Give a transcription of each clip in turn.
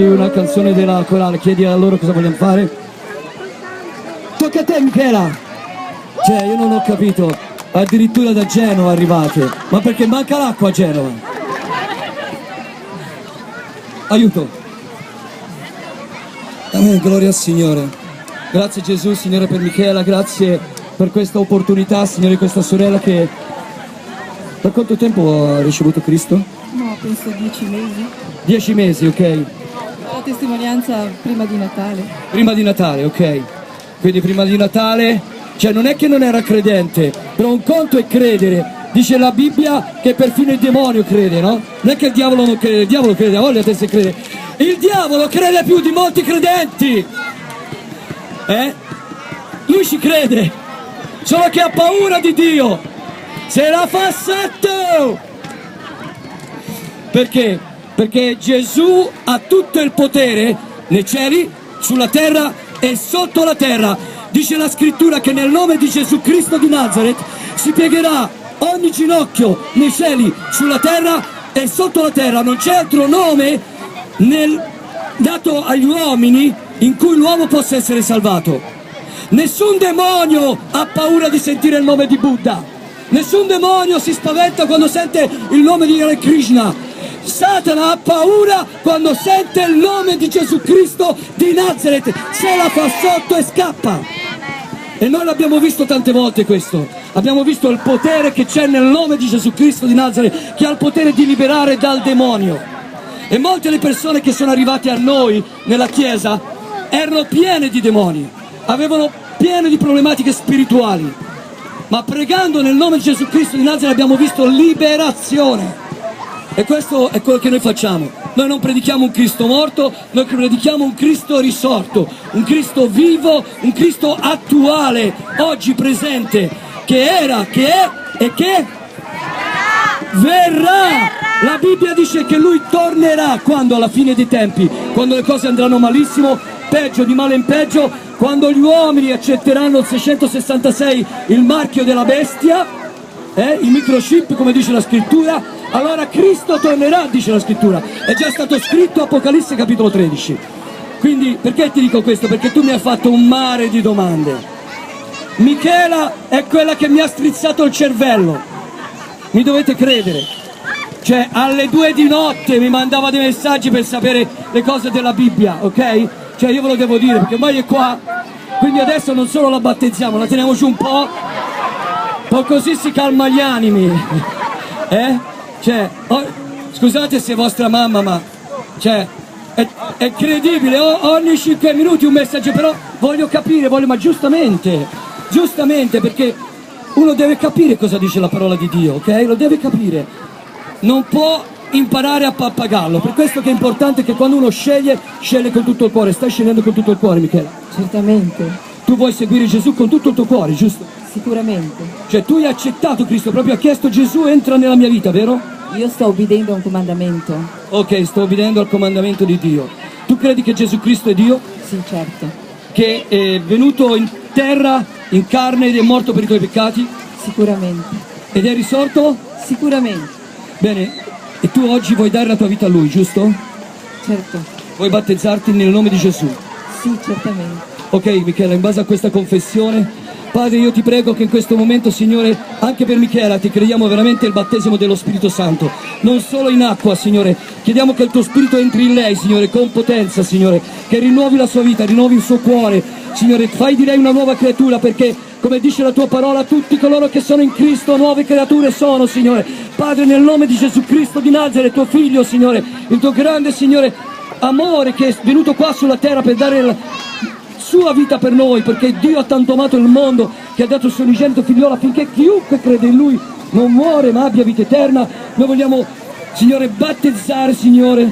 Una canzone della corale, chiedi a loro cosa vogliono fare. Tocca a te, Michela. Cioè, io non ho capito, addirittura da Genova arrivate, ma perché manca l'acqua a Genova? Aiuto. Gloria al Signore. Grazie Gesù, Signore, per Michela, grazie per questa opportunità, Signore, questa sorella che... Da quanto tempo ha ricevuto Cristo? No, penso 10 mesi. 10 mesi, ok. La testimonianza prima di Natale. Prima di Natale, ok. Quindi prima di Natale, cioè non è che non era credente, però un conto è credere. Dice la Bibbia che perfino il demonio crede, no? Non è che il diavolo non crede, il diavolo crede, a voglia te se crede. Il diavolo crede più di molti credenti. Lui ci crede, solo che ha paura di Dio. Se la fa sotto! Perché? Perché Gesù ha tutto il potere nei cieli, sulla terra e sotto la terra. Dice la scrittura che nel nome di Gesù Cristo di Nazareth si piegherà ogni ginocchio nei cieli, sulla terra e sotto la terra. Non c'è altro nome dato agli uomini in cui l'uomo possa essere salvato. Nessun demonio ha paura di sentire il nome di Buddha. Nessun demonio si spaventa quando sente il nome di Hare Krishna. Satana ha paura quando sente il nome di Gesù Cristo di Nazareth, se la fa sotto e scappa. E noi l'abbiamo visto tante volte questo. Abbiamo visto il potere che c'è nel nome di Gesù Cristo di Nazareth, che ha il potere di liberare dal demonio. E molte le persone che sono arrivate a noi nella chiesa erano piene di demoni, avevano piene di problematiche spirituali. Ma pregando nel nome di Gesù Cristo di Nazareth abbiamo visto liberazione. E questo è quello che noi facciamo. Noi non predichiamo un Cristo morto, noi predichiamo un Cristo risorto, un Cristo vivo, un Cristo attuale, oggi presente, che era, che è e che verrà. La Bibbia dice che Lui tornerà quando? Alla fine dei tempi, quando le cose andranno malissimo, peggio di male in peggio, quando gli uomini accetteranno il 666, il marchio della bestia, il microchip, come dice la scrittura, allora Cristo tornerà, dice la scrittura. È già stato scritto Apocalisse capitolo 13. Quindi perché ti dico questo? Perché tu mi hai fatto un mare di domande. Michela è quella che mi ha strizzato il cervello, mi dovete credere. Cioè alle 2 di notte mi mandava dei messaggi per sapere le cose della Bibbia, ok? Cioè io ve lo devo dire perché ormai è qua, quindi adesso non solo la battezziamo, la teniamo giù un po', così si calma gli animi, Cioè, scusate se è vostra mamma, ma cioè, è credibile, ogni 5 minuti un messaggio, però voglio capire, ma giustamente, perché uno deve capire cosa dice la parola di Dio, ok? Lo deve capire, non può imparare a pappagallo, per questo che è importante che quando uno sceglie con tutto il cuore. Stai scegliendo con tutto il cuore, Michela? Certamente. Tu vuoi seguire Gesù con tutto il tuo cuore, giusto? Sicuramente. Cioè tu hai accettato Cristo, proprio ha chiesto Gesù entra nella mia vita, vero? Io sto obbedendo a un comandamento. Ok, sto obbedendo al comandamento di Dio. Tu credi che Gesù Cristo è Dio? Sì, certo. Che è venuto in terra, in carne ed è morto per i tuoi peccati? Sicuramente. Ed è risorto? Sicuramente. Bene, e tu oggi vuoi dare la tua vita a Lui, giusto? Certo. Vuoi battezzarti nel nome di Gesù? Sì, certamente. Ok, Michela, in base a questa confessione, Padre, io ti prego che in questo momento, Signore, anche per Michela ti crediamo veramente il battesimo dello Spirito Santo, non solo in acqua, Signore, chiediamo che il tuo Spirito entri in lei, Signore, con potenza, Signore, che rinnovi la sua vita, rinnovi il suo cuore, Signore, fai di lei una nuova creatura, perché, come dice la tua parola, tutti coloro che sono in Cristo nuove creature sono, Signore. Padre, nel nome di Gesù Cristo di Nazareth, tuo Figlio, Signore, il tuo grande, Signore, amore che è venuto qua sulla terra per dare sua vita per noi, perché Dio ha tanto amato il mondo che ha dato il suo unigenito figliolo affinché chiunque crede in Lui non muore ma abbia vita eterna. Noi vogliamo, Signore, battezzare, Signore,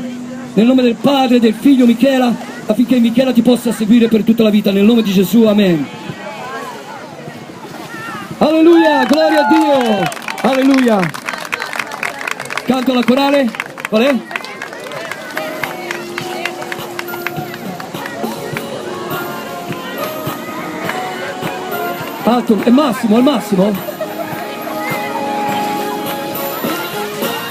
nel nome del Padre e del Figlio Michela, affinché Michela ti possa seguire per tutta la vita, nel nome di Gesù, amen. Alleluia, gloria a Dio, alleluia. Canto la corale, qual è? Alto, è Massimo,